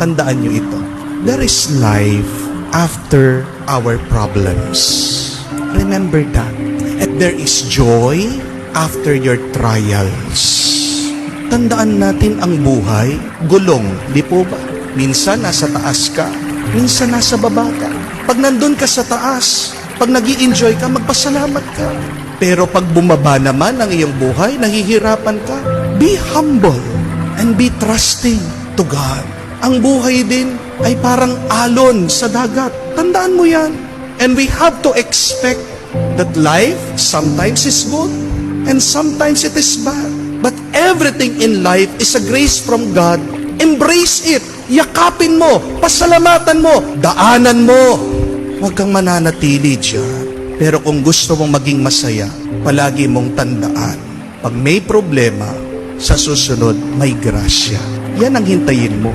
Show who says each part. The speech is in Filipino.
Speaker 1: tandaan nyo ito. There is life after our problems. Remember that. And there is joy after your trials. Tandaan natin ang buhay, gulong, di po ba? Minsan nasa taas ka, minsan nasa baba ka. Pag nandun ka sa taas, pag nag-i-enjoy ka, magpasalamat ka. Pero pag bumaba naman ang iyong buhay, nahihirapan ka, be humble and be trusting to God. Ang buhay din ay parang alon sa dagat. Tandaan mo yan. And we have to expect that life sometimes is good and sometimes it is bad. But everything in life is a grace from God. Embrace it. Yakapin mo. Pasalamatan mo. Daanan mo. Huwag kang mananatili dyan. Pero kung gusto mong maging masaya, palagi mong tandaan. Pag may problema, sa susunod may grasya. Yan ang hintayin mo.